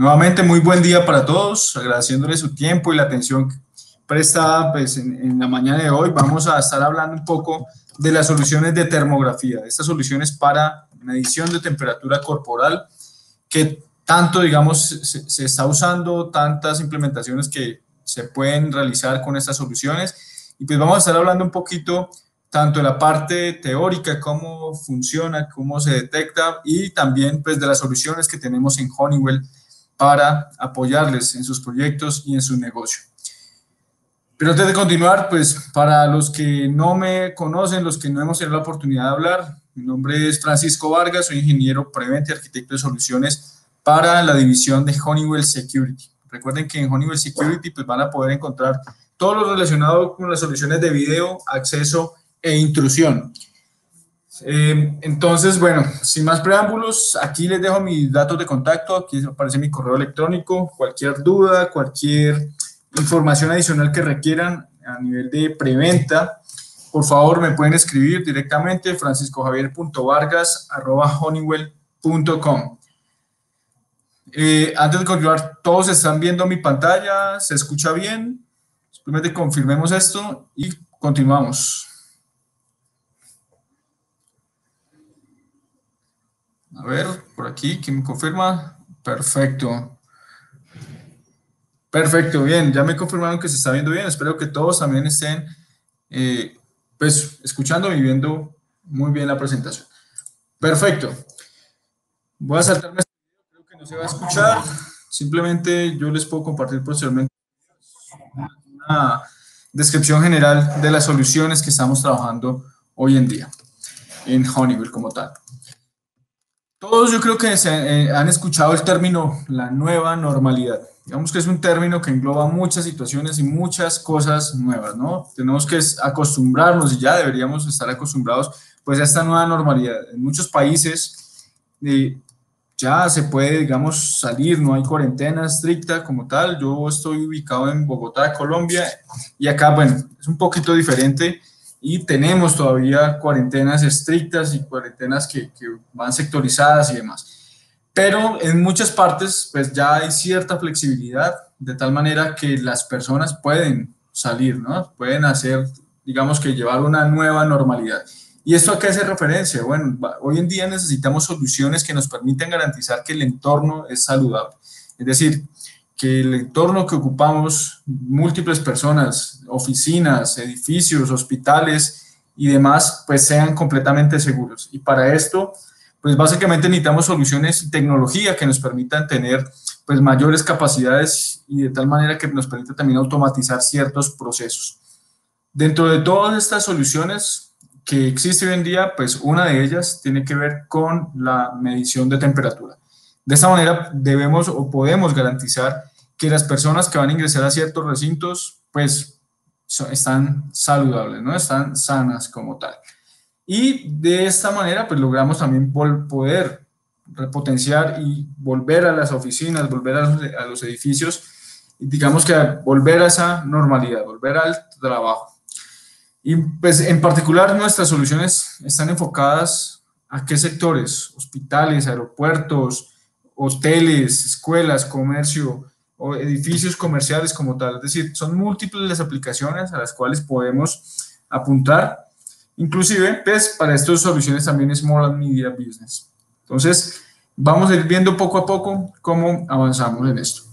Nuevamente, muy buen día para todos, agradeciéndole su tiempo y la atención prestada pues, en la mañana de hoy. Vamos a estar hablando un poco de las soluciones de termografía, estas soluciones para medición de temperatura corporal que tanto, digamos, se está usando, tantas implementaciones que se pueden realizar con estas soluciones. Y pues vamos a estar hablando un poquito tanto de la parte teórica, cómo funciona, cómo se detecta, y también pues de las soluciones que tenemos en Honeywell para apoyarles en sus proyectos y en su negocio. Pero antes de continuar, pues para los que no me conocen, los que no hemos tenido la oportunidad de hablar, mi nombre es Francisco Vargas, soy ingeniero prevente y arquitecto de soluciones para la división de Honeywell Security. Recuerden que en Honeywell Security pues van a poder encontrar todo lo relacionado con las soluciones de video, acceso e intrusión. Entonces, bueno, sin más preámbulos, aquí les dejo mis datos de contacto, aquí aparece mi correo electrónico, cualquier duda, cualquier información adicional que requieran a nivel de preventa, por favor me pueden escribir directamente franciscojavier.vargas@honeywell.com. Antes de continuar, ¿todos están viendo mi pantalla? ¿Se escucha bien? Simplemente confirmemos esto y continuamos. A ver, por aquí, ¿quién me confirma? Perfecto. Perfecto, bien, ya me confirmaron que se está viendo bien. Espero que todos también estén pues escuchando y viendo muy bien la presentación. Perfecto. Voy a saltarme este video, creo que no se va a escuchar. Simplemente yo les puedo compartir posteriormente una descripción general de las soluciones que estamos trabajando hoy en día en Honeywell como tal. Todos yo creo que han escuchado el término la nueva normalidad. Digamos que es un término que engloba muchas situaciones y muchas cosas nuevas, ¿no? Tenemos que acostumbrarnos, y ya deberíamos estar acostumbrados pues a esta nueva normalidad. En muchos países ya se puede, digamos, salir, no hay cuarentena estricta como tal. Yo estoy ubicado en Bogotá, Colombia, y acá, bueno, es un poquito diferente. Y tenemos todavía cuarentenas estrictas y cuarentenas que van sectorizadas y demás. Pero en muchas partes pues ya hay cierta flexibilidad, de tal manera que las personas pueden salir, ¿no? Pueden hacer, digamos que llevar una nueva normalidad. ¿Y esto a qué hace referencia? Bueno, hoy en día necesitamos soluciones que nos permitan garantizar que el entorno es saludable. Es decir, que el entorno que ocupamos, múltiples personas, oficinas, edificios, hospitales y demás, pues sean completamente seguros. Y para esto, pues básicamente necesitamos soluciones y tecnología que nos permitan tener pues mayores capacidades y de tal manera que nos permita también automatizar ciertos procesos. Dentro de todas estas soluciones que existen hoy en día, pues una de ellas tiene que ver con la medición de temperatura. De esta manera debemos o podemos garantizar que las personas que van a ingresar a ciertos recintos, pues están saludables, ¿no? Están sanas como tal. Y de esta manera, pues logramos también poder repotenciar y volver a las oficinas, volver a los edificios, y digamos que volver a esa normalidad, volver al trabajo. Y pues en particular nuestras soluciones están enfocadas a qué sectores: hospitales, aeropuertos, hoteles, escuelas, comercio o edificios comerciales como tal. Es decir, son múltiples las aplicaciones a las cuales podemos apuntar. Inclusive, pues, para estas soluciones también es Small and Medium Business. Entonces, vamos a ir viendo poco a poco cómo avanzamos en esto.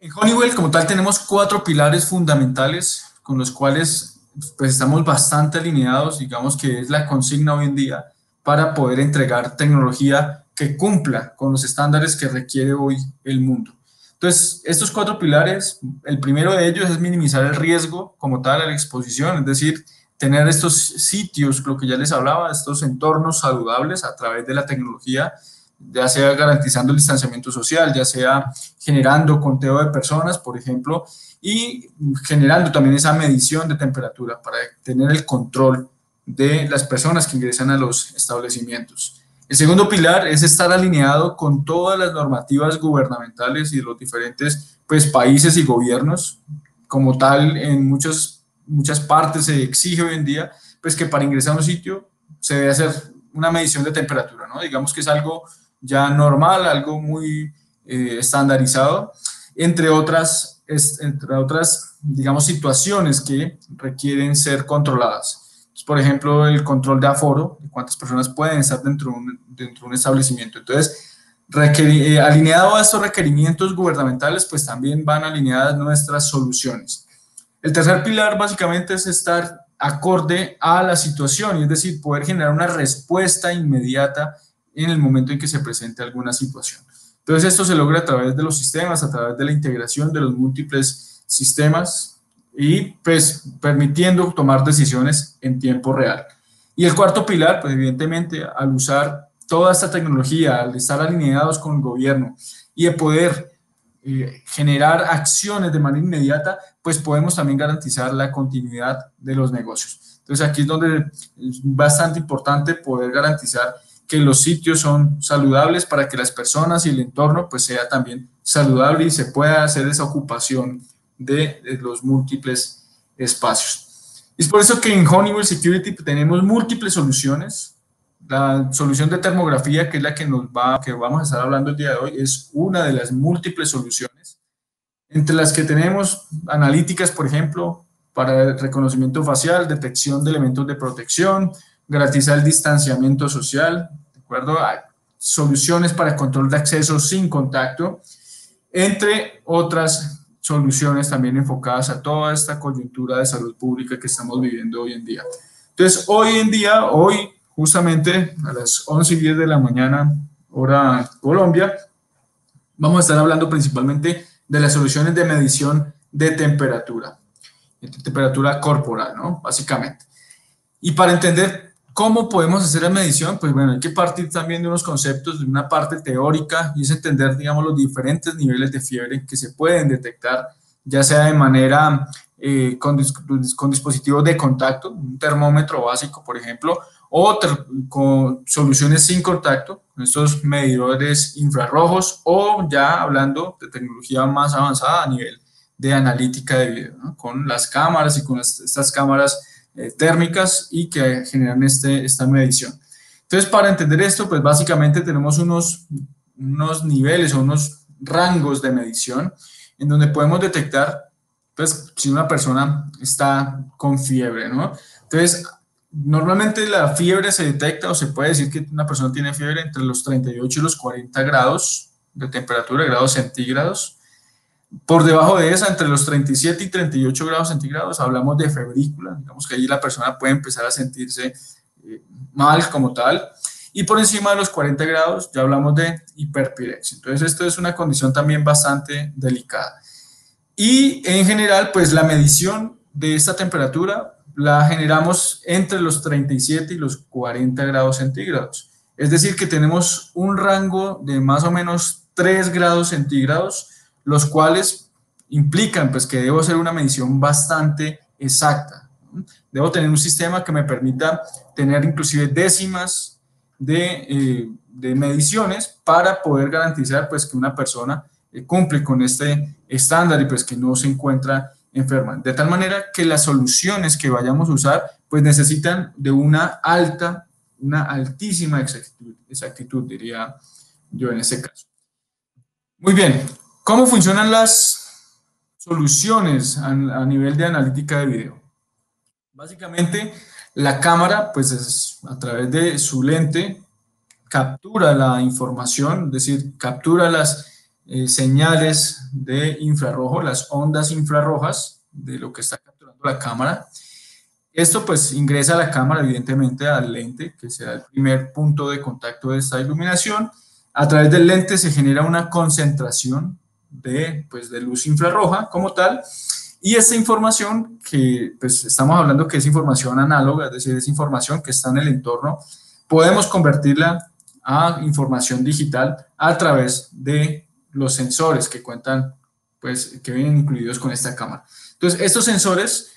En Honeywell, como tal, tenemos 4 pilares fundamentales con los cuales pues, estamos bastante alineados, digamos que es la consigna hoy en día para poder entregar tecnología que cumpla con los estándares que requiere hoy el mundo. Entonces, estos 4 pilares, el primero de ellos es minimizar el riesgo como tal a la exposición, es decir, tener estos sitios, lo que ya les hablaba, estos entornos saludables a través de la tecnología, ya sea garantizando el distanciamiento social, ya sea generando conteo de personas, por ejemplo, y generando también esa medición de temperatura para tener el control de las personas que ingresan a los establecimientos. El segundo pilar es estar alineado con todas las normativas gubernamentales y de los diferentes pues, países y gobiernos. Como tal, en muchas partes se exige hoy en día pues, que para ingresar a un sitio se debe hacer una medición de temperatura, ¿no? Digamos que es algo ya normal, algo muy estandarizado, entre otras, digamos, situaciones que requieren ser controladas. Entonces, por ejemplo, el control de aforo, de cuántas personas pueden estar dentro de un establecimiento. Entonces, alineado a estos requerimientos gubernamentales, pues también van alineadas nuestras soluciones. El tercer pilar básicamente es estar acorde a la situación, es decir, poder generar una respuesta inmediata en el momento en que se presente alguna situación. Entonces, esto se logra a través de los sistemas, a través de la integración de los múltiples sistemas y pues permitiendo tomar decisiones en tiempo real. Y el cuarto pilar, pues evidentemente, al usar toda esta tecnología, al estar alineados con el gobierno y de poder generar acciones de manera inmediata, pues podemos también garantizar la continuidad de los negocios. Entonces aquí es donde es bastante importante poder garantizar que los sitios son saludables para que las personas y el entorno pues sea también saludable y se pueda hacer esa ocupación de los múltiples espacios. Es por eso que en Honeywell Security tenemos múltiples soluciones. La solución de termografía, que es la que vamos a estar hablando el día de hoy, es una de las múltiples soluciones, entre las que tenemos analíticas, por ejemplo, para el reconocimiento facial, detección de elementos de protección, garantizar el distanciamiento social, ¿de acuerdo? Hay soluciones para control de acceso sin contacto, entre otras soluciones también enfocadas a toda esta coyuntura de salud pública que estamos viviendo hoy en día. Entonces, hoy justamente a las 11:10 de la mañana, hora Colombia, vamos a estar hablando principalmente de las soluciones de medición de temperatura corporal, ¿no? Básicamente. Y para entender cómo podemos hacer la medición, pues bueno, hay que partir también de unos conceptos, de una parte teórica, y es entender, digamos, los diferentes niveles de fiebre que se pueden detectar, ya sea de manera con dispositivos de contacto, un termómetro básico, por ejemplo, o con soluciones sin contacto, estos medidores infrarrojos, o ya hablando de tecnología más avanzada a nivel de analítica de video, ¿no? Con las cámaras y con estas cámaras térmicas y que generan esta medición. Entonces, para entender esto, pues básicamente tenemos unos niveles o unos rangos de medición en donde podemos detectar, pues, si una persona está con fiebre, ¿no? Entonces, normalmente la fiebre se detecta o se puede decir que una persona tiene fiebre entre los 38 y los 40 grados de temperatura, grados centígrados. Por debajo de esa, entre los 37 y 38 grados centígrados, hablamos de febrícula, digamos que allí la persona puede empezar a sentirse mal como tal, y por encima de los 40 grados ya hablamos de hiperpirexia. Entonces esto es una condición también bastante delicada. Y en general, pues la medición de esta temperatura la generamos entre los 37 y los 40 grados centígrados. Es decir, que tenemos un rango de más o menos 3 grados centígrados, los cuales implican pues, que debo hacer una medición bastante exacta. Debo tener un sistema que me permita tener inclusive décimas de mediciones para poder garantizar pues, que una persona cumple con este estándar y pues que no se encuentra enferma. De tal manera que las soluciones que vayamos a usar pues necesitan de una altísima exactitud, diría yo en este caso. Muy bien, ¿cómo funcionan las soluciones a nivel de analítica de video? Básicamente, la cámara, pues a través de su lente, captura la información, es decir, captura las señales de infrarrojo, las ondas infrarrojas de lo que está capturando la cámara. Esto pues ingresa a la cámara, evidentemente, al lente, que será el primer punto de contacto de esta iluminación. A través del lente se genera una concentración de luz infrarroja como tal, y esta información que pues estamos hablando que es información análoga, es decir, es información que está en el entorno, podemos convertirla a información digital a través de los sensores que cuentan, pues que vienen incluidos con esta cámara. Entonces, estos sensores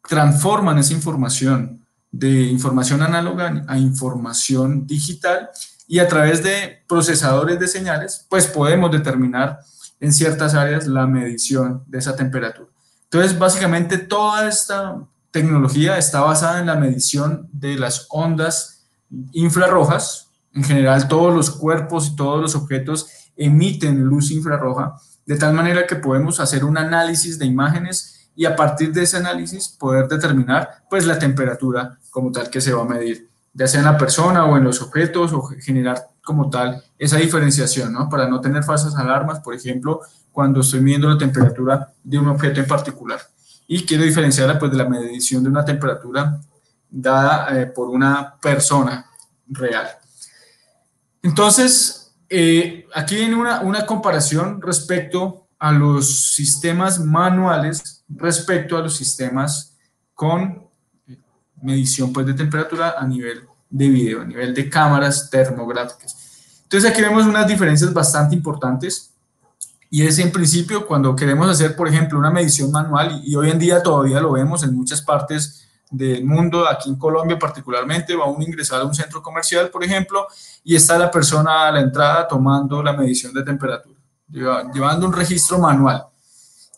transforman esa información de información análoga a información digital, y a través de procesadores de señales, pues podemos determinar en ciertas áreas la medición de esa temperatura. Entonces, básicamente toda esta tecnología está basada en la medición de las ondas infrarrojas. En general, todos los cuerpos y todos los objetos emiten luz infrarroja, de tal manera que podemos hacer un análisis de imágenes y a partir de ese análisis poder determinar pues la temperatura como tal que se va a medir, ya sea en la persona o en los objetos, o generar como tal esa diferenciación, ¿no? Para no tener falsas alarmas, por ejemplo, cuando estoy midiendo la temperatura de un objeto en particular. Y quiero diferenciarla pues de la medición de una temperatura dada por una persona real. Entonces, aquí viene una comparación respecto a los sistemas manuales, respecto a los sistemas con medición pues, de temperatura a nivel de video, a nivel de cámaras termográficas. Entonces, aquí vemos unas diferencias bastante importantes. Y es en principio cuando queremos hacer, por ejemplo, una medición manual, y hoy en día todavía lo vemos en muchas partes del mundo, aquí en Colombia particularmente, va uno a ingresar a un centro comercial, por ejemplo, y está la persona a la entrada tomando la medición de temperatura, llevando un registro manual.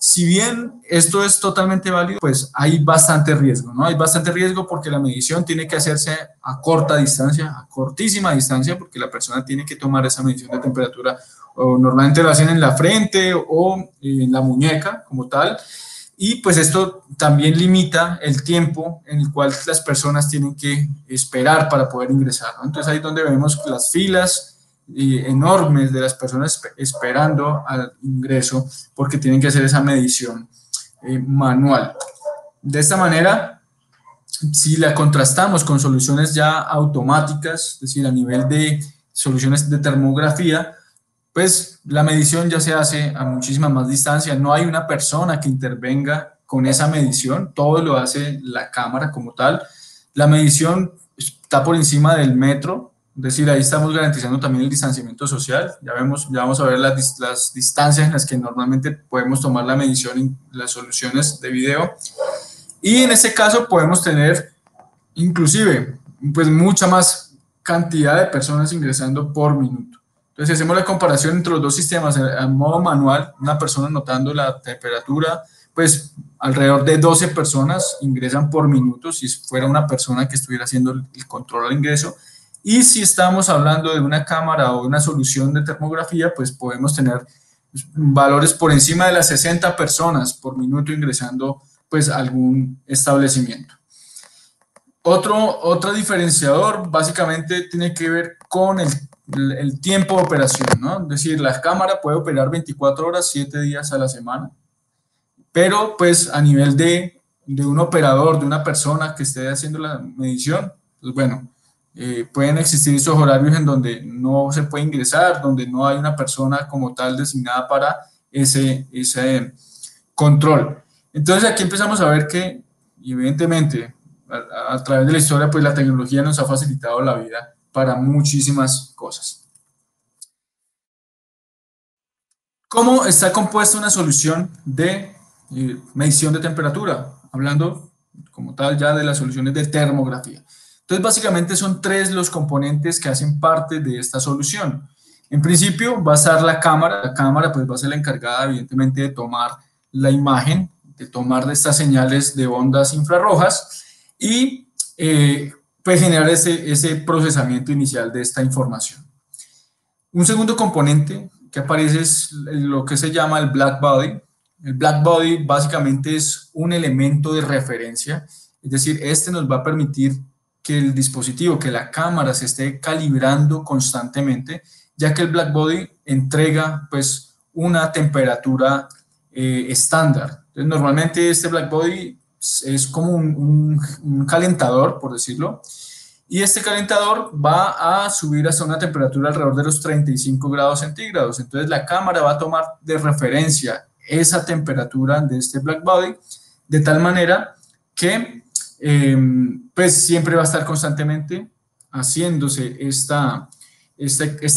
Si bien esto es totalmente válido, pues hay bastante riesgo, ¿no? Hay bastante riesgo porque la medición tiene que hacerse a corta distancia, a cortísima distancia, porque la persona tiene que tomar esa medición de temperatura, o normalmente lo hacen en la frente o en la muñeca como tal, y pues esto también limita el tiempo en el cual las personas tienen que esperar para poder ingresar, ¿no? Entonces ahí es donde vemos las filas enormes de las personas esperando al ingreso porque tienen que hacer esa medición manual. De esta manera, si la contrastamos con soluciones ya automáticas, es decir, a nivel de soluciones de termografía, pues la medición ya se hace a muchísima más distancia, no hay una persona que intervenga con esa medición, todo lo hace la cámara como tal. La medición está por encima del metro, es decir, ahí estamos garantizando también el distanciamiento social. Ya vamos a ver las distancias en las que normalmente podemos tomar la medición en las soluciones de video. Y en este caso podemos tener inclusive pues mucha más cantidad de personas ingresando por minuto. Entonces, si hacemos la comparación entre los dos sistemas, a modo manual, una persona notando la temperatura, pues alrededor de 12 personas ingresan por minuto si fuera una persona que estuviera haciendo el control al ingreso. Y si estamos hablando de una cámara o una solución de termografía, pues podemos tener valores por encima de las 60 personas por minuto ingresando pues a algún establecimiento. Otro diferenciador básicamente tiene que ver con el tiempo de operación, ¿no? Es decir, la cámara puede operar 24 horas, 7 días a la semana, pero pues a nivel de un operador, de una persona que esté haciendo la medición, pues bueno, pueden existir esos horarios en donde no se puede ingresar, donde no hay una persona como tal designada para ese control. Entonces aquí empezamos a ver que, evidentemente, a través de la historia, pues la tecnología nos ha facilitado la vida para muchísimas cosas. ¿Cómo está compuesta una solución de medición de temperatura? Hablando como tal ya de las soluciones de termografía. Entonces, básicamente son tres los componentes que hacen parte de esta solución. En principio va a estar la cámara pues va a ser la encargada evidentemente de tomar la imagen, de tomar de estas señales de ondas infrarrojas y pues generar ese procesamiento inicial de esta información. Un segundo componente que aparece es lo que se llama el black body. El black body básicamente es un elemento de referencia, es decir, este nos va a permitir que el dispositivo, que la cámara se esté calibrando constantemente, ya que el black body entrega pues una temperatura estándar. Entonces, normalmente este black body es como un calentador, por decirlo, y este calentador va a subir hasta una temperatura alrededor de los 35 grados centígrados. Entonces la cámara va a tomar de referencia esa temperatura de este black body, de tal manera que pues siempre va a estar constantemente haciéndose esta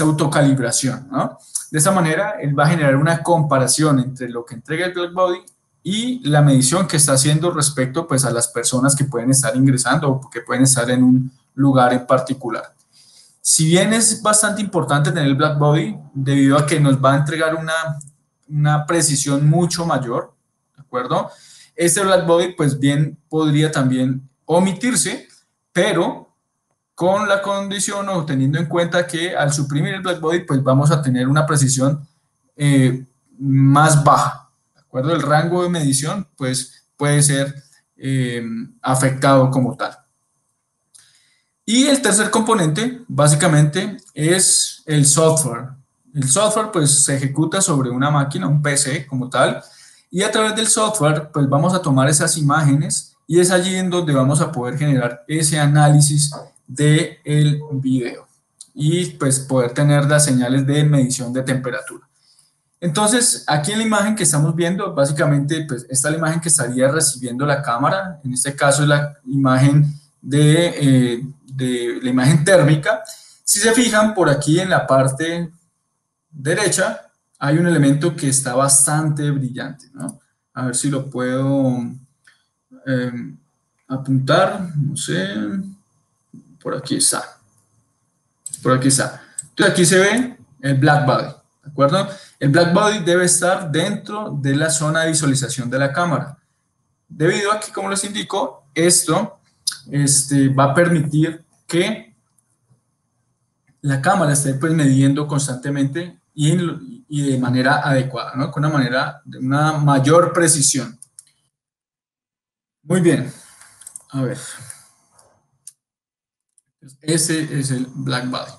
autocalibración, ¿no? De esta manera, él va a generar una comparación entre lo que entrega el black body y la medición que está haciendo respecto pues, a las personas que pueden estar ingresando o que pueden estar en un lugar en particular. Si bien es bastante importante tener el black body, debido a que nos va a entregar una precisión mucho mayor, ¿de acuerdo? Este black body, pues bien, podría también omitirse, pero con la condición o teniendo en cuenta que al suprimir el blackbody, pues vamos a tener una precisión más baja, ¿de acuerdo? El rango de medición, pues, puede ser afectado como tal. Y el tercer componente, básicamente, es el software. El software, pues, se ejecuta sobre una máquina, un PC como tal, y a través del software, pues, vamos a tomar esas imágenes y es allí en donde vamos a poder generar ese análisis del video y, pues, poder tener las señales de medición de temperatura. Entonces, aquí en la imagen que estamos viendo, básicamente, pues, esta es la imagen que estaría recibiendo la cámara. En este caso es la imagen de la imagen térmica. Si se fijan, por aquí en la parte derecha hay un elemento que está bastante brillante, ¿no? A ver si lo puedo eh, apuntar, no sé, por aquí está. Por aquí está. Entonces aquí se ve el black body, ¿de acuerdo? El black body debe estar dentro de la zona de visualización de la cámara. Debido a que, como les indico, esto va a permitir que la cámara esté, pues, midiendo constantemente y de manera adecuada, ¿no? Con una manera de una mayor precisión. Muy bien. A ver. Ese es el black body.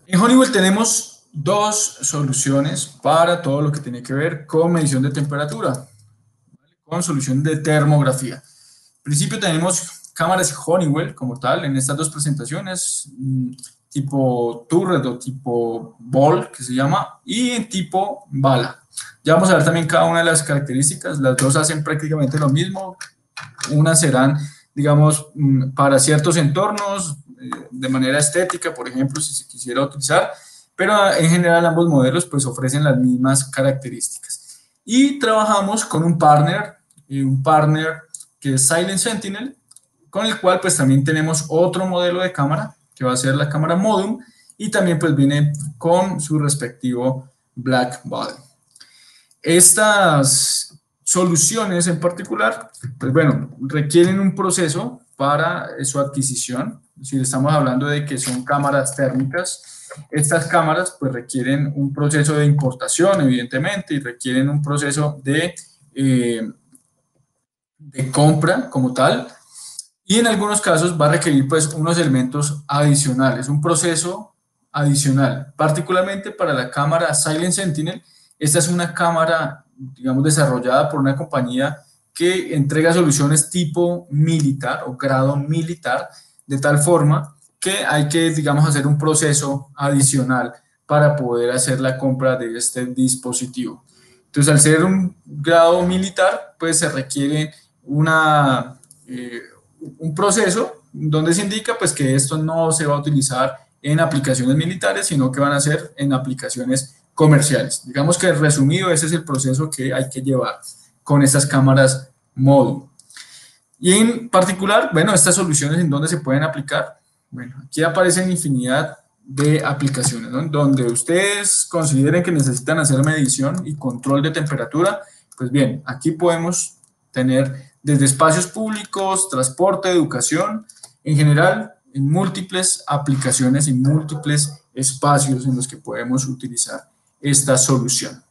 En Honeywell tenemos dos soluciones para todo lo que tiene que ver con medición de temperatura, ¿vale? Con solución de termografía. En principio tenemos cámaras Honeywell como tal en estas dos presentaciones, tipo turret o tipo ball, que se llama, y en tipo bala. Ya vamos a ver también cada una de las características. Las dos hacen prácticamente lo mismo. Unas serán, digamos, para ciertos entornos, de manera estética, por ejemplo, si se quisiera utilizar, pero en general ambos modelos pues ofrecen las mismas características. Y trabajamos con un partner que es Silent Sentinel, con el cual pues también tenemos otro modelo de cámara, que va a ser la cámara Modum, y también pues viene con su respectivo black body. Estas soluciones en particular, pues bueno, requieren un proceso para su adquisición. Si estamos hablando de que son cámaras térmicas, estas cámaras pues requieren un proceso de importación, evidentemente, y requieren un proceso de compra como tal, y en algunos casos va a requerir pues unos elementos adicionales, un proceso adicional, particularmente para la cámara Silent Sentinel. Esta es una cámara, digamos, desarrollada por una compañía que entrega soluciones tipo militar o grado militar, de tal forma que hay que, digamos, hacer un proceso adicional para poder hacer la compra de este dispositivo. Entonces, al ser un grado militar, pues se requiere un proceso donde se indica pues que esto no se va a utilizar en aplicaciones militares, sino que van a ser en aplicaciones comerciales. Digamos que resumido, ese es el proceso que hay que llevar con estas cámaras Modum. Y en particular, bueno, estas soluciones en dónde se pueden aplicar. Bueno, aquí aparecen infinidad de aplicaciones, ¿no? Donde ustedes consideren que necesitan hacer medición y control de temperatura, pues bien, aquí podemos tener desde espacios públicos, transporte, educación, en general, en múltiples aplicaciones y múltiples espacios en los que podemos utilizar esta solución.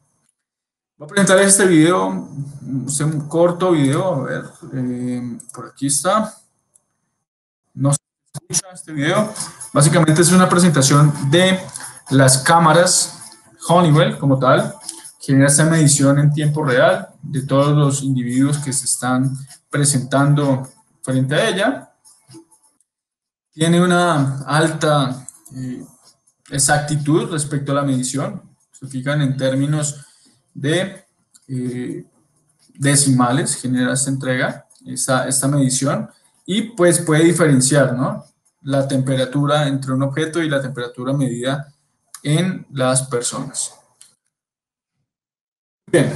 Voy a presentarles este video, un corto video, a ver, por aquí está. No se escucha este video. Básicamente es una presentación de las cámaras Honeywell como tal, que genera esta medición en tiempo real de todos los individuos que se están presentando frente a ella. Tiene una alta exactitud respecto a la medición. Se fijan en términos de decimales, genera esta entrega, esta medición, y pues puede diferenciar, ¿no?, la temperatura entre un objeto y la temperatura medida en las personas. Bien.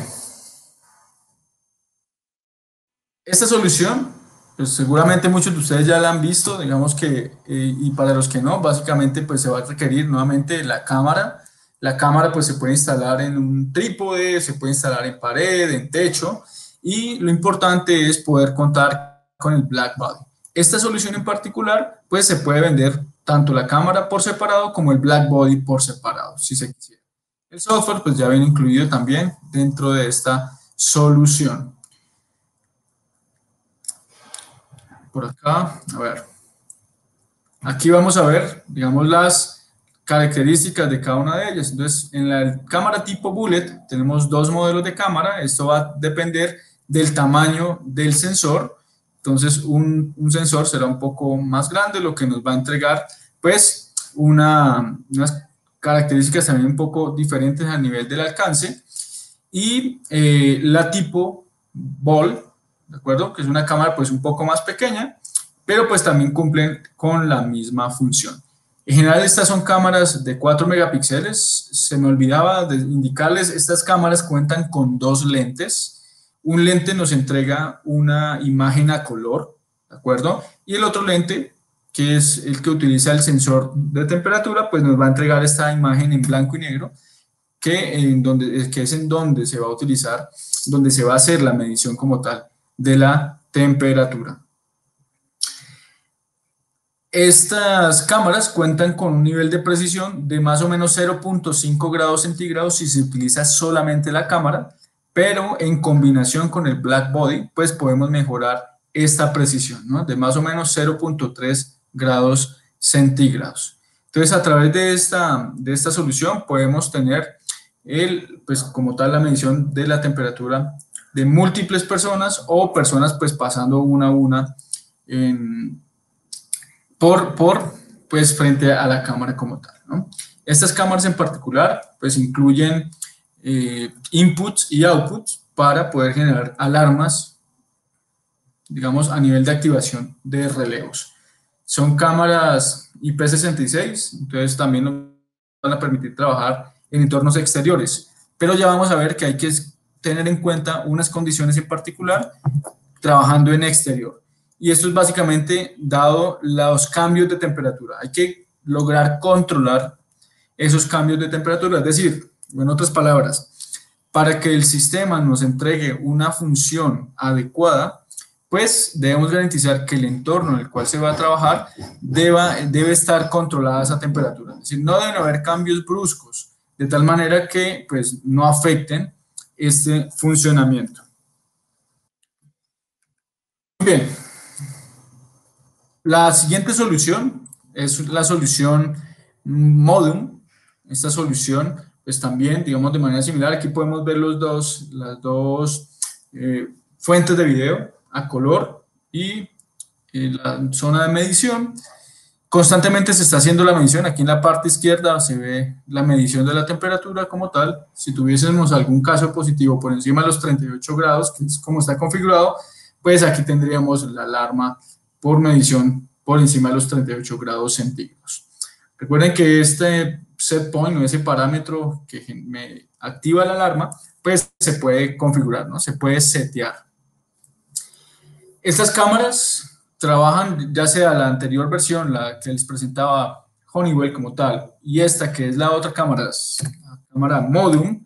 Esta solución, pues seguramente muchos de ustedes ya la han visto, digamos que, y para los que no, básicamente pues se va a requerir nuevamente la cámara. La cámara pues se puede instalar en un trípode, se puede instalar en pared, en techo, y lo importante es poder contar con el black body. Esta solución en particular, pues se puede vender tanto la cámara por separado como el black body por separado, si se quisiera. El software pues ya viene incluido también dentro de esta solución. Por acá, a ver. Aquí vamos a ver, digamos, las características de cada una de ellas. Entonces, en la cámara tipo bullet tenemos dos modelos de cámara. Esto va a depender del tamaño del sensor. Entonces, un sensor será un poco más grande, lo que nos va a entregar, pues, unas características también un poco diferentes a nivel del alcance. Y la tipo ball, ¿de acuerdo? Que es una cámara, pues, un poco más pequeña, pero pues también cumplen con la misma función. En general estas son cámaras de 4 megapíxeles, se me olvidaba de indicarles, estas cámaras cuentan con dos lentes, un lente nos entrega una imagen a color, ¿de acuerdo? Y el otro lente, que es el que utiliza el sensor de temperatura, pues nos va a entregar esta imagen en blanco y negro, que es en donde se va a utilizar, donde se va a hacer la medición como tal de la temperatura. Estas cámaras cuentan con un nivel de precisión de más o menos 0.5 grados centígrados si se utiliza solamente la cámara, pero en combinación con el black body, pues podemos mejorar esta precisión, ¿no? De más o menos 0.3 grados centígrados. Entonces, a través de esta solución podemos tener, pues como tal, la medición de la temperatura de múltiples personas o personas pues pasando una a una pues frente a la cámara como tal, ¿no? Estas cámaras en particular pues incluyen inputs y outputs para poder generar alarmas, digamos, a nivel de activación de relevos. Son cámaras IP66, entonces también nos van a permitir trabajar en entornos exteriores, pero ya vamos a ver que hay que tener en cuenta unas condiciones en particular trabajando en exterior. Y esto es básicamente dado los cambios de temperatura. Hay que lograr controlar esos cambios de temperatura. Es decir, en otras palabras, para que el sistema nos entregue una función adecuada, pues debemos garantizar que el entorno en el cual se va a trabajar debe estar controlada esa temperatura. Es decir, no deben haber cambios bruscos, de tal manera que pues, no afecten este funcionamiento. Bien. La siguiente solución es la solución Modum. Esta solución, pues también, digamos, de manera similar, aquí podemos ver las dos fuentes de video a color y la zona de medición. Constantemente se está haciendo la medición. Aquí en la parte izquierda se ve la medición de la temperatura como tal. Si tuviésemos algún caso positivo por encima de los 38 grados, que es como está configurado, pues aquí tendríamos la alarma por medición por encima de los 38 grados centígrados. Recuerden que este set point o ese parámetro que me activa la alarma, pues se puede configurar, ¿no? Se puede setear. Estas cámaras trabajan ya sea la anterior versión, la que les presentaba Honeywell como tal, y esta que es la otra cámara, la cámara Modum,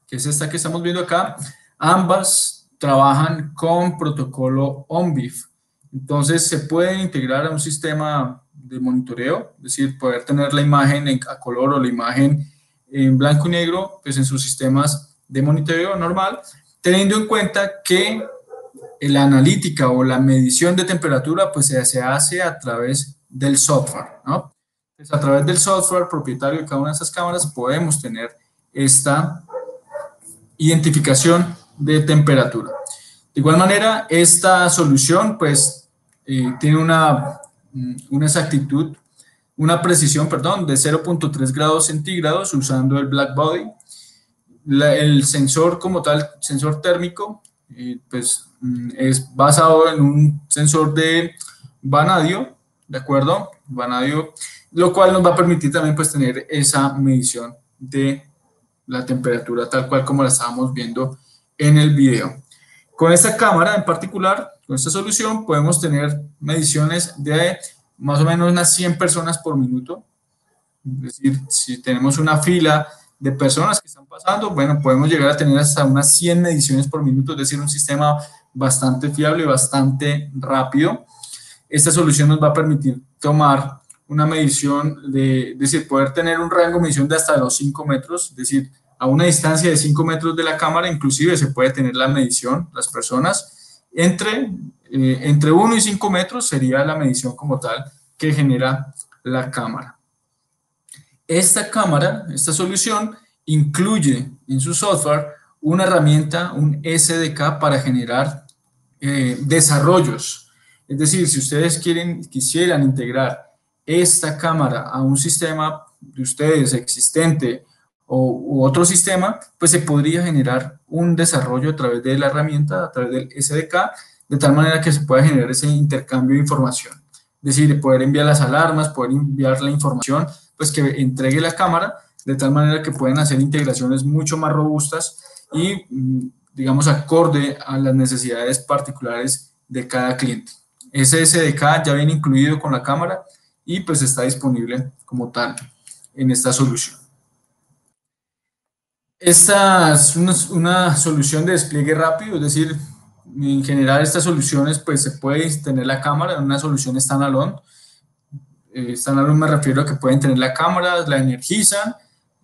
que es esta que estamos viendo acá, ambas trabajan con protocolo ONVIF. Entonces se pueden integrar a un sistema de monitoreo, es decir, poder tener la imagen a color o la imagen en blanco y negro, pues en sus sistemas de monitoreo normal, teniendo en cuenta que la analítica o la medición de temperatura pues se hace a través del software, ¿no? Entonces, a través del software propietario de cada una de esas cámaras podemos tener esta identificación de temperatura. De igual manera, esta solución pues tiene una exactitud, una precisión, perdón, de 0.3 grados centígrados usando el black body. El sensor como tal, sensor térmico, pues es basado en un sensor de vanadio, ¿de acuerdo? Vanadio, lo cual nos va a permitir también pues tener esa medición de la temperatura tal cual como la estábamos viendo en el video. Con esta cámara en particular, con esta solución, podemos tener mediciones de más o menos unas 100 personas por minuto. Es decir, si tenemos una fila de personas que están pasando, bueno, podemos llegar a tener hasta unas 100 mediciones por minuto, es decir, un sistema bastante fiable y bastante rápido. esta solución nos va a permitir tomar una medición es decir, poder tener un rango de medición de hasta los 5 metros, es decir, a una distancia de 5 metros de la cámara, inclusive se puede tener la medición, las personas, entre 1 y 5 metros sería la medición como tal que genera la cámara. Esta solución incluye en su software una herramienta, un SDK para generar desarrollos. Es decir, si ustedes quisieran integrar esta cámara a un sistema de ustedes existente u otro sistema, pues se podría generar un desarrollo a través de la herramienta, a través del SDK, de tal manera que se pueda generar ese intercambio de información. Es decir, poder enviar las alarmas, poder enviar la información, pues que entregue la cámara, de tal manera que pueden hacer integraciones mucho más robustas y, digamos, acorde a las necesidades particulares de cada cliente. Ese SDK ya viene incluido con la cámara y pues está disponible como tal en esta solución. Esta es una solución de despliegue rápido, es decir, en general estas soluciones pues se puede tener la cámara en una solución standalone. Standalone me refiero a que pueden tener la cámara, la energizan,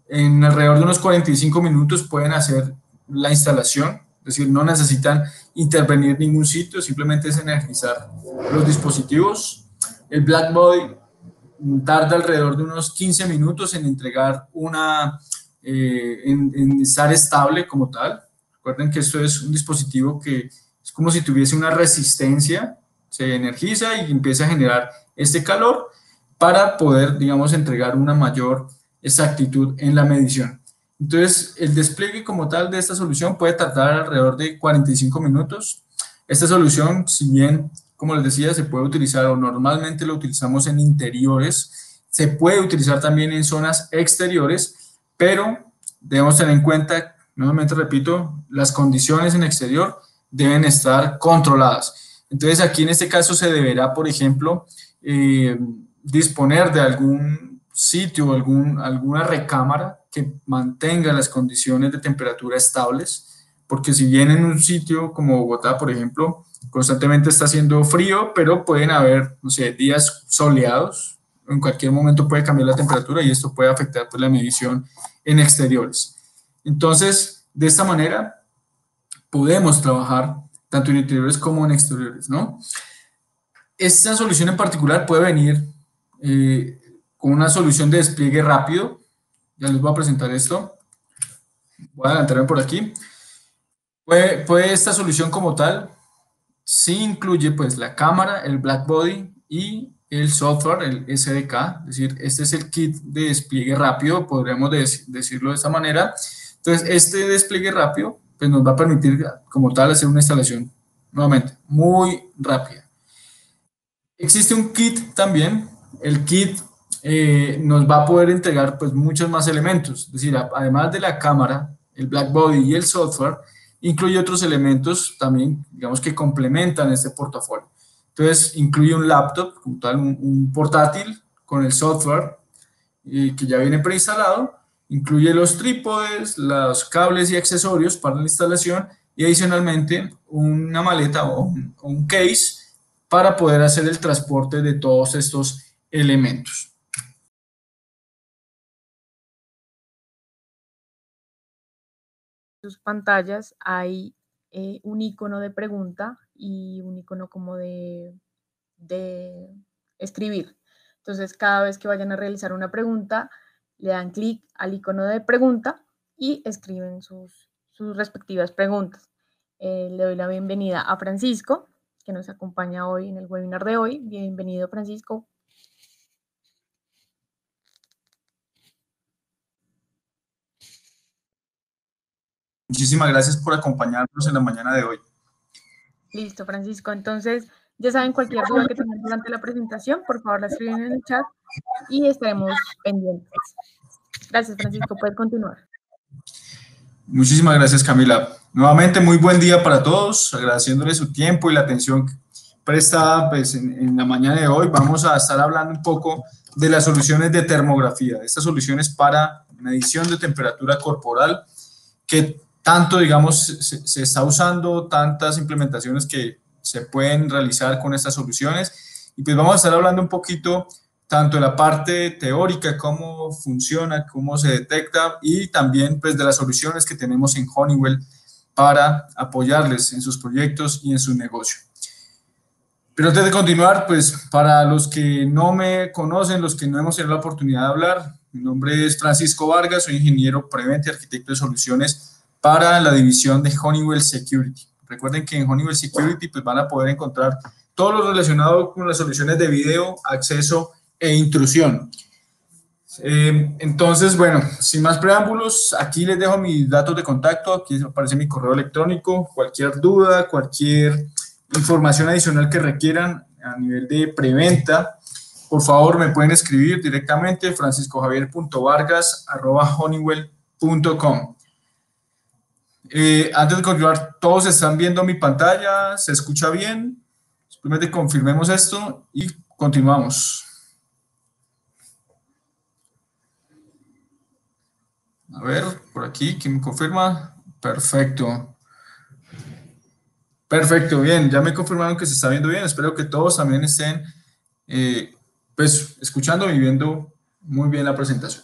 en alrededor de unos 45 minutos pueden hacer la instalación, es decir, no necesitan intervenir en ningún sitio, simplemente es energizar los dispositivos. El Blackbody tarda alrededor de unos 15 minutos en entregar en estar estable como tal. Recuerden que esto es un dispositivo que es como si tuviese una resistencia, se energiza y empieza a generar este calor para poder, digamos, entregar una mayor exactitud en la medición. Entonces, el despliegue como tal de esta solución puede tardar alrededor de 45 minutos. Esta solución, si bien, como les decía, se puede utilizar o normalmente lo utilizamos en interiores, se puede utilizar también en zonas exteriores, pero debemos tener en cuenta, nuevamente repito, las condiciones en exterior deben estar controladas. Entonces, aquí en este caso se deberá, por ejemplo, disponer de algún sitio, alguna recámara que mantenga las condiciones de temperatura estables, porque si bien en un sitio como Bogotá, por ejemplo, constantemente está haciendo frío, pero pueden haber, no sé, días soleados, en cualquier momento puede cambiar la temperatura y esto puede afectar pues, la medición en exteriores. Entonces, de esta manera, podemos trabajar tanto en interiores como en exteriores, ¿no? Esta solución en particular puede venir con una solución de despliegue rápido. Ya les voy a presentar esto. Voy a adelantarme por aquí. Puede esta solución como tal, sí incluye pues la cámara, el Blackbody y el software, el SDK, es decir, este es el kit de despliegue rápido, podríamos decirlo de esta manera. Entonces, este despliegue rápido pues nos va a permitir como tal hacer una instalación, nuevamente, muy rápida. Existe un kit también, el kit nos va a poder entregar pues muchos más elementos, es decir, además de la cámara, el Blackbody y el software, incluye otros elementos también, digamos que complementan este portafolio. Entonces, incluye un laptop, como tal, un portátil con el software que ya viene preinstalado, incluye los trípodes, los cables y accesorios para la instalación y adicionalmente una maleta o un case para poder hacer el transporte de todos estos elementos. Sus pantallas hay un icono de pregunta y un icono como de escribir. Entonces, cada vez que vayan a realizar una pregunta, le dan clic al icono de pregunta y escriben sus respectivas preguntas. Le doy la bienvenida a Francisco, que nos acompaña hoy en el webinar de hoy. Bienvenido, Francisco. Muchísimas gracias por acompañarnos en la mañana de hoy. Listo, Francisco. Entonces, ya saben, cualquier duda que tengan durante la presentación, por favor la escriben en el chat y estaremos pendientes. Gracias, Francisco. Puedes continuar. Muchísimas gracias, Camila. Nuevamente, muy buen día para todos, agradeciéndole su tiempo y la atención prestada pues, en la mañana de hoy. Vamos a estar hablando un poco de las soluciones de termografía, de estas soluciones para medición de temperatura corporal que tanto, digamos, se está usando, tantas implementaciones que se pueden realizar con estas soluciones y pues vamos a estar hablando un poquito tanto de la parte teórica, cómo funciona, cómo se detecta, y también pues de las soluciones que tenemos en Honeywell para apoyarles en sus proyectos y en su negocio. Pero antes de continuar, pues para los que no me conocen, los que no hemos tenido la oportunidad de hablar, mi nombre es Francisco Vargas, soy ingeniero prevente y arquitecto de soluciones para la división de Honeywell Security. Recuerden que en Honeywell Security pues van a poder encontrar todo lo relacionado con las soluciones de video, acceso e intrusión. Entonces, bueno, sin más preámbulos, aquí les dejo mis datos de contacto, aquí aparece mi correo electrónico, cualquier duda, cualquier información adicional que requieran a nivel de preventa, por favor me pueden escribir directamente franciscojavier.vargas@honeywell.com. Antes de continuar, ¿todos están viendo mi pantalla? ¿Se escucha bien? Simplemente confirmemos esto y continuamos. A ver, por aquí, ¿quién me confirma? Perfecto. Perfecto, bien, ya me confirmaron que se está viendo bien. Espero que todos también estén pues escuchando y viendo muy bien la presentación.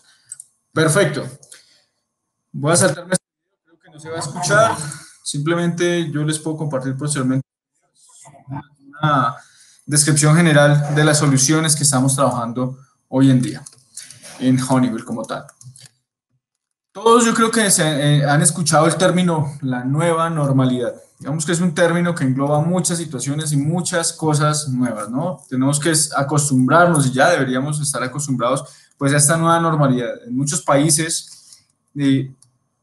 Perfecto. Voy a saltarme este video, creo que no se va a escuchar. Simplemente yo les puedo compartir posteriormente una descripción general de las soluciones que estamos trabajando hoy en día en Honeywell como tal. Todos yo creo que han escuchado el término la nueva normalidad. Digamos que es un término que engloba muchas situaciones y muchas cosas nuevas, ¿no? Tenemos que acostumbrarnos, y ya deberíamos estar acostumbrados, pues a esta nueva normalidad. En muchos países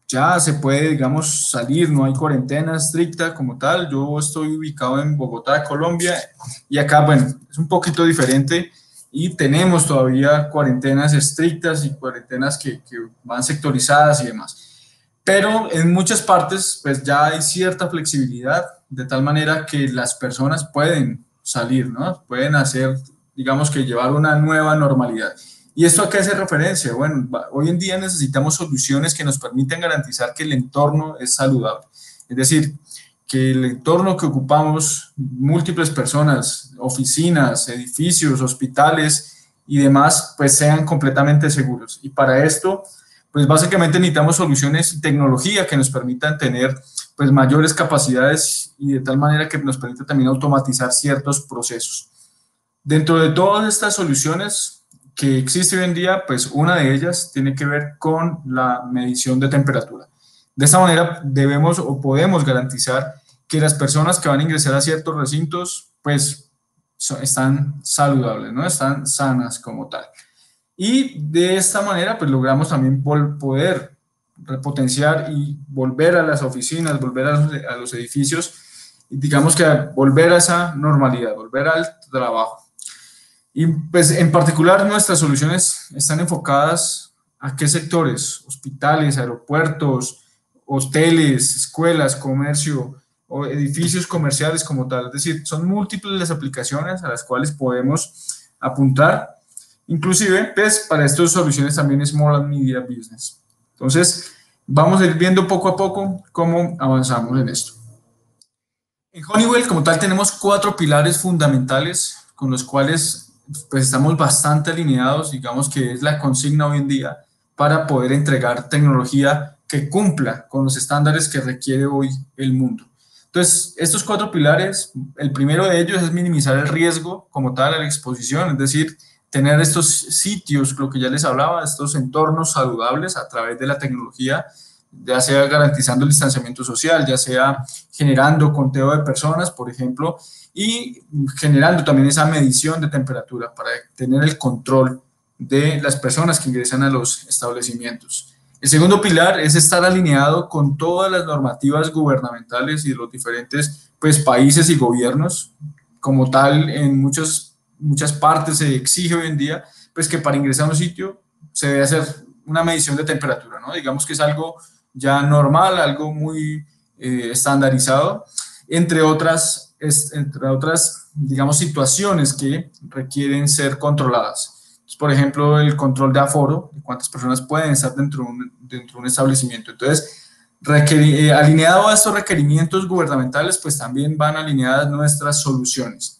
ya se puede, digamos, salir, no hay cuarentena estricta como tal. Yo estoy ubicado en Bogotá, Colombia, y acá, bueno, es un poquito diferente. Y tenemos todavía cuarentenas estrictas y cuarentenas que van sectorizadas y demás. Pero en muchas partes pues ya hay cierta flexibilidad, de tal manera que las personas pueden salir, ¿no? Pueden hacer, digamos que llevar una nueva normalidad. ¿Y esto a qué hace referencia? Bueno, hoy en día necesitamos soluciones que nos permitan garantizar que el entorno es saludable. Es decir, que el entorno que ocupamos, múltiples personas, oficinas, edificios, hospitales y demás, pues sean completamente seguros. Y para esto, pues básicamente necesitamos soluciones y tecnología que nos permitan tener pues mayores capacidades y de tal manera que nos permita también automatizar ciertos procesos. Dentro de todas estas soluciones que existen hoy en día, pues una de ellas tiene que ver con la medición de temperatura. De esta manera debemos o podemos garantizar que las personas que van a ingresar a ciertos recintos pues están saludables, ¿no? Están sanas como tal. Y de esta manera pues logramos también poder repotenciar y volver a las oficinas, volver a los edificios, digamos que volver a esa normalidad, volver al trabajo. Y pues en particular nuestras soluciones están enfocadas a qué sectores: hospitales, aeropuertos, hoteles, escuelas, comercio o edificios comerciales como tal. Es decir, son múltiples las aplicaciones a las cuales podemos apuntar. Inclusive, pues, para estas soluciones también es Small and Medium Business. Entonces, vamos a ir viendo poco a poco cómo avanzamos en esto. En Honeywell, como tal, tenemos 4 pilares fundamentales con los cuales pues, estamos bastante alineados, digamos que es la consigna hoy en día para poder entregar tecnología que cumpla con los estándares que requiere hoy el mundo. Entonces, estos 4 pilares, el primero de ellos es minimizar el riesgo como tal a la exposición, es decir, tener estos sitios, lo que ya les hablaba, estos entornos saludables a través de la tecnología, ya sea garantizando el distanciamiento social, ya sea generando conteo de personas, por ejemplo, y generando también esa medición de temperatura para tener el control de las personas que ingresan a los establecimientos. El segundo pilar es estar alineado con todas las normativas gubernamentales y de los diferentes pues, países y gobiernos. Como tal, en muchas partes se exige hoy en día pues, que para ingresar a un sitio se debe hacer una medición de temperatura, ¿no? Digamos que es algo ya normal, algo muy estandarizado, entre otras, digamos, situaciones que requieren ser controladas. Entonces, por ejemplo, el control de aforo, de cuántas personas pueden estar dentro de un establecimiento. Entonces, alineado a estos requerimientos gubernamentales, pues también van alineadas nuestras soluciones.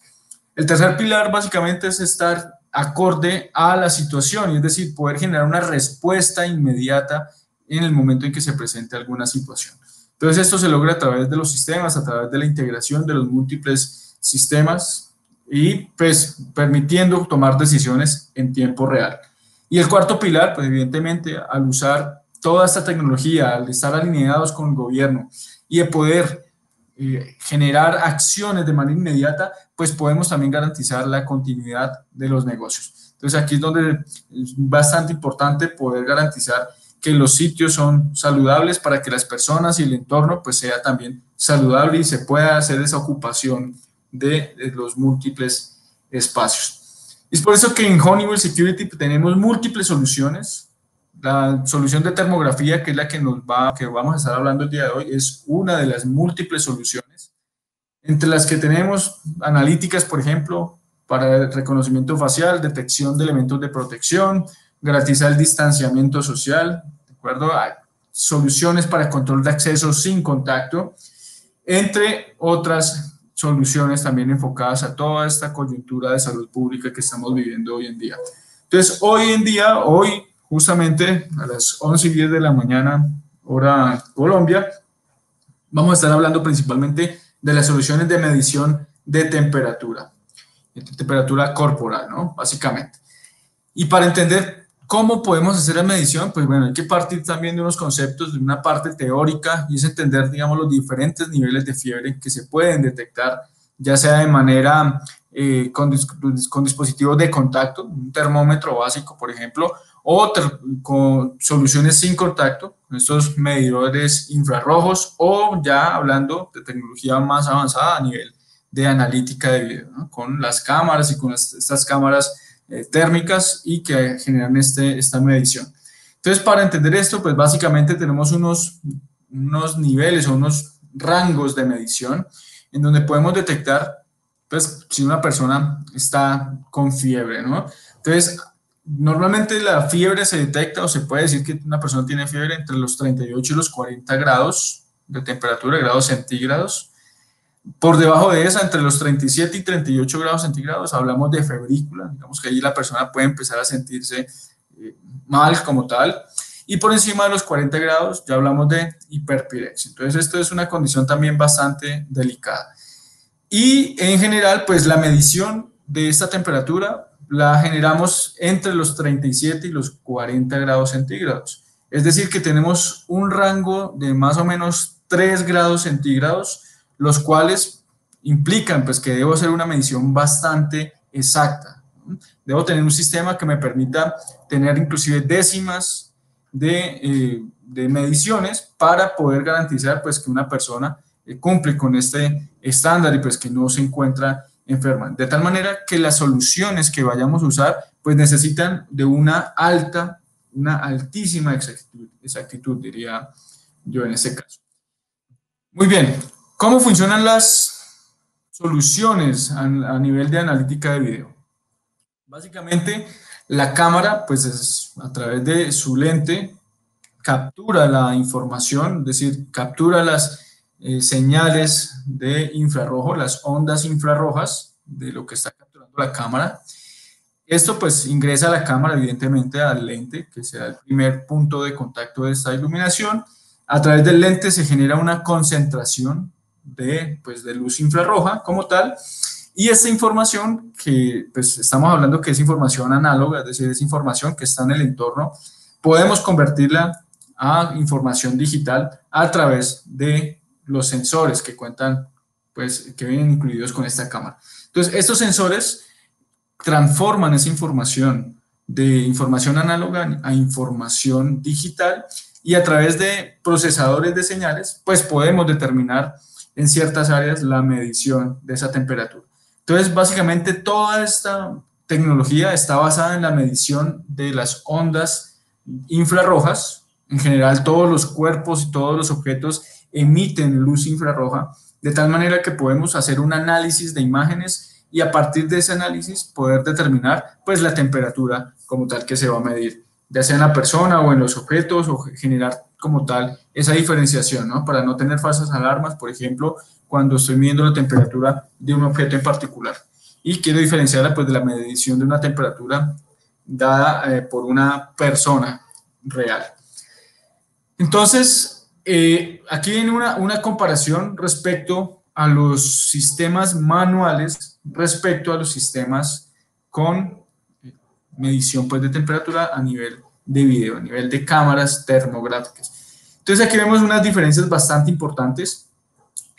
El tercer pilar básicamente es estar acorde a la situación, es decir, poder generar una respuesta inmediata en el momento en que se presente alguna situación. Entonces esto se logra a través de los sistemas, a través de la integración de los múltiples sistemas y pues permitiendo tomar decisiones en tiempo real. Y el cuarto pilar, pues evidentemente al usar toda esta tecnología, al estar alineados con el gobierno y de poder generar acciones de manera inmediata, pues podemos también garantizar la continuidad de los negocios. Entonces aquí es donde es bastante importante poder garantizar que los sitios son saludables para que las personas y el entorno pues sea también saludable y se pueda hacer esa ocupación de los múltiples espacios. Es por eso que en Honeywell Security tenemos múltiples soluciones. La solución de termografía, que es la que vamos a estar hablando el día de hoy, es una de las múltiples soluciones, entre las que tenemos analíticas, por ejemplo, para el reconocimiento facial, detección de elementos de protección, garantizar el distanciamiento social, ¿de acuerdo? Hay soluciones para control de acceso sin contacto, entre otras soluciones también enfocadas a toda esta coyuntura de salud pública que estamos viviendo hoy en día. Entonces, hoy justamente a las 11:10 de la mañana, hora Colombia, vamos a estar hablando principalmente de las soluciones de medición de temperatura corporal, ¿no? Básicamente. Y para entender cómo podemos hacer la medición, pues bueno, hay que partir también de unos conceptos, de una parte teórica, y es entender, digamos, los diferentes niveles de fiebre que se pueden detectar, ya sea de manera con dispositivos de contacto, un termómetro básico, por ejemplo, o con soluciones sin contacto, estos medidores infrarrojos, o ya hablando de tecnología más avanzada a nivel de analítica de video, ¿no? Con las cámaras y con estas cámaras térmicas y que generan esta medición. Entonces, para entender esto, pues básicamente tenemos unos niveles o unos rangos de medición en donde podemos detectar, pues, si una persona está con fiebre, ¿no? Entonces, normalmente la fiebre se detecta o se puede decir que una persona tiene fiebre entre los 38 y los 40 grados de temperatura, grados centígrados. Por debajo de esa, entre los 37 y 38 grados centígrados, hablamos de febrícula, digamos que ahí la persona puede empezar a sentirse mal como tal, y por encima de los 40 grados ya hablamos de hiperpirexia. Entonces esto es una condición también bastante delicada. Y en general, pues la medición de esta temperatura la generamos entre los 37 y los 40 grados centígrados. Es decir, que tenemos un rango de más o menos 3 grados centígrados, los cuales implican pues, que debo hacer una medición bastante exacta. Debo tener un sistema que me permita tener inclusive décimas de mediciones para poder garantizar pues, que una persona cumple con este estándar y pues que no se encuentra enferma. De tal manera que las soluciones que vayamos a usar pues necesitan de una altísima exactitud, diría yo en este caso. Muy bien, ¿cómo funcionan las soluciones a nivel de analítica de video? Básicamente, la cámara, pues a través de su lente, captura la información, es decir, captura las señales de infrarrojo, las ondas infrarrojas de lo que está capturando la cámara. Esto pues ingresa a la cámara, evidentemente, al lente, que será el primer punto de contacto de esta iluminación. A través del lente se genera una concentración de luz infrarroja como tal, y esta información que pues estamos hablando que es información análoga, es decir, es información que está en el entorno, podemos convertirla a información digital a través de los sensores que cuentan, pues que vienen incluidos con esta cámara. Entonces, estos sensores transforman esa información de información análoga a información digital, y a través de procesadores de señales, pues podemos determinar en ciertas áreas la medición de esa temperatura. Entonces, básicamente toda esta tecnología está basada en la medición de las ondas infrarrojas. En general, todos los cuerpos y todos los objetos emiten luz infrarroja, de tal manera que podemos hacer un análisis de imágenes y a partir de ese análisis poder determinar pues la temperatura como tal que se va a medir, ya sea en la persona o en los objetos, o generar como tal esa diferenciación, ¿no? Para no tener falsas alarmas, por ejemplo, cuando estoy midiendo la temperatura de un objeto en particular. y quiero diferenciarla pues de la medición de una temperatura dada por una persona real. Entonces, aquí viene una comparación respecto a los sistemas manuales respecto a los sistemas con medición pues, de temperatura a nivel de video, a nivel de cámaras termográficas. Entonces, aquí vemos unas diferencias bastante importantes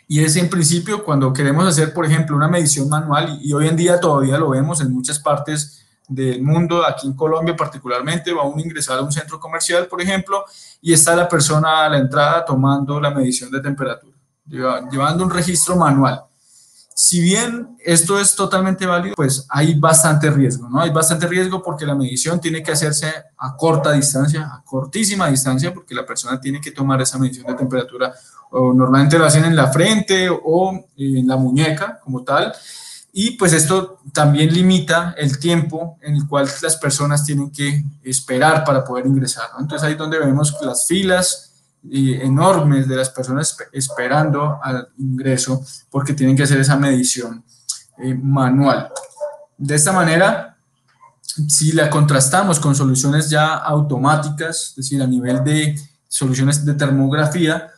y es en principio cuando queremos hacer, por ejemplo, una medición manual y hoy en día todavía lo vemos en muchas partes del mundo, aquí en Colombia particularmente, va uno a ingresar a un centro comercial, por ejemplo, y está la persona a la entrada tomando la medición de temperatura, llevando un registro manual. Si bien esto es totalmente válido, pues hay bastante riesgo, ¿no? Hay bastante riesgo porque la medición tiene que hacerse a corta distancia, a cortísima distancia, porque la persona tiene que tomar esa medición de temperatura, o normalmente lo hacen en la frente o en la muñeca como tal, y pues esto también limita el tiempo en el cual las personas tienen que esperar para poder ingresar, ¿no? Entonces ahí es donde vemos las filas enormes de las personas esperando al ingreso porque tienen que hacer esa medición manual. De esta manera, si la contrastamos con soluciones ya automáticas, es decir, a nivel de soluciones de termografía,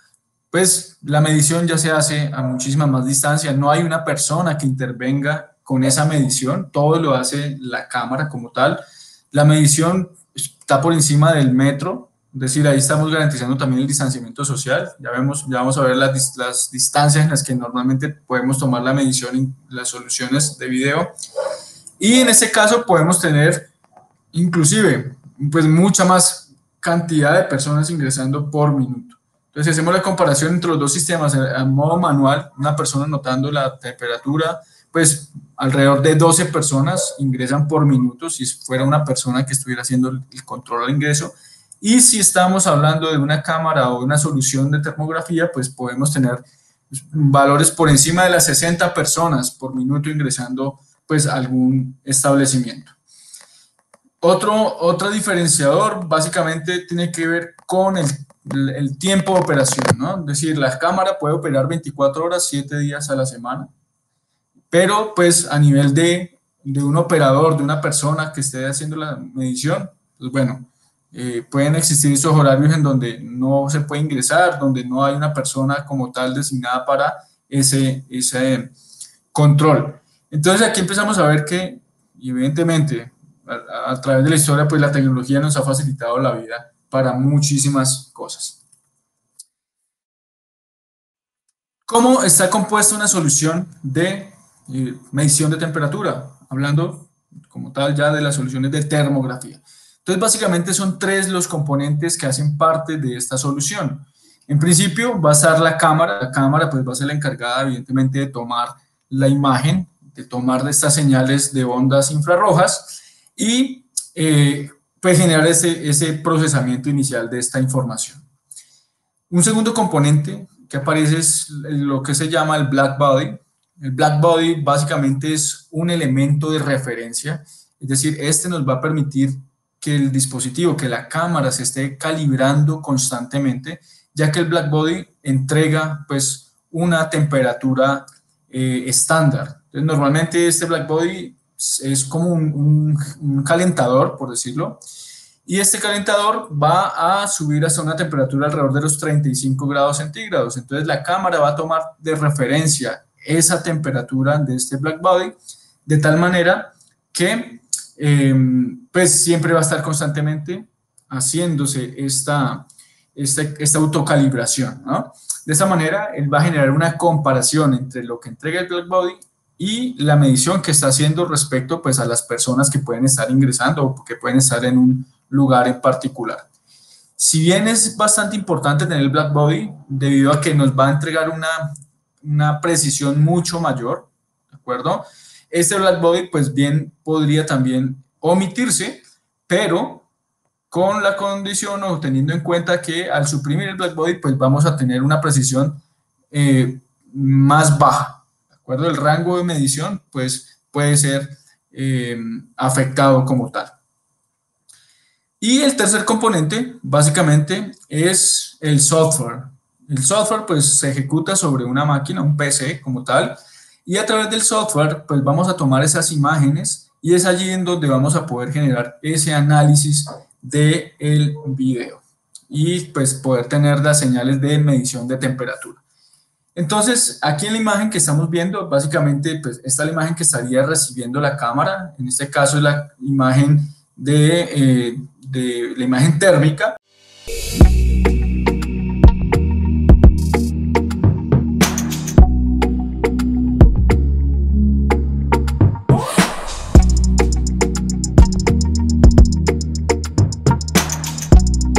pues la medición ya se hace a muchísima más distancia, no hay una persona que intervenga con esa medición, todo lo hace la cámara como tal. La medición está por encima del metro, es decir, ahí estamos garantizando también el distanciamiento social, ya vamos a ver las distancias en las que normalmente podemos tomar la medición en las soluciones de video, y en este caso podemos tener inclusive pues mucha más cantidad de personas ingresando por minuto. Entonces, si hacemos la comparación entre los dos sistemas, a modo manual, una persona notando la temperatura, pues alrededor de 12 personas ingresan por minuto, si fuera una persona que estuviera haciendo el control al ingreso. Y si estamos hablando de una cámara o una solución de termografía, pues podemos tener valores por encima de las 60 personas por minuto ingresando pues a algún establecimiento. Otro diferenciador básicamente tiene que ver con el tiempo de operación, ¿no? Es decir, la cámara puede operar 24 horas, 7 días a la semana, pero pues a nivel de un operador, de una persona que esté haciendo la medición, pues bueno, pueden existir esos horarios en donde no se puede ingresar, donde no hay una persona como tal designada para ese control. Entonces aquí empezamos a ver que, evidentemente, a través de la historia, pues la tecnología nos ha facilitado la vida para muchísimas cosas. ¿Cómo está compuesta una solución de medición de temperatura? Hablando como tal ya de las soluciones de termografía. Entonces, básicamente son 3 los componentes que hacen parte de esta solución. En principio va a estar la cámara pues va a ser la encargada evidentemente de tomar la imagen, de tomar estas señales de ondas infrarrojas y pues generar ese procesamiento inicial de esta información. Un segundo componente que aparece es lo que se llama el black body. El black body básicamente es un elemento de referencia, es decir, este nos va a permitir que el dispositivo, que la cámara se esté calibrando constantemente, ya que el black body entrega pues una temperatura estándar. Entonces, normalmente este black body es como un calentador, por decirlo, y este calentador va a subir hasta una temperatura alrededor de los 35 grados centígrados. Entonces la cámara va a tomar de referencia esa temperatura de este black body de tal manera que pues siempre va a estar constantemente haciéndose esta autocalibración, ¿no? De esa manera él va a generar una comparación entre lo que entrega el black body y la medición que está haciendo respecto pues a las personas que pueden estar ingresando o que pueden estar en un lugar en particular. Si bien es bastante importante tener el black body debido a que nos va a entregar una precisión mucho mayor, ¿de acuerdo? Este black body pues bien podría también omitirse, pero con la condición o teniendo en cuenta que al suprimir el black body pues vamos a tener una precisión más baja, ¿de acuerdo? El rango de medición pues puede ser afectado como tal. Y el tercer componente, básicamente, es el software. El software, pues, se ejecuta sobre una máquina, un PC como tal, y a través del software pues vamos a tomar esas imágenes y es allí en donde vamos a poder generar ese análisis del video y pues poder tener las señales de medición de temperatura. Entonces, aquí en la imagen que estamos viendo, básicamente, pues esta es la imagen que estaría recibiendo la cámara, en este caso es la imagen de la imagen térmica.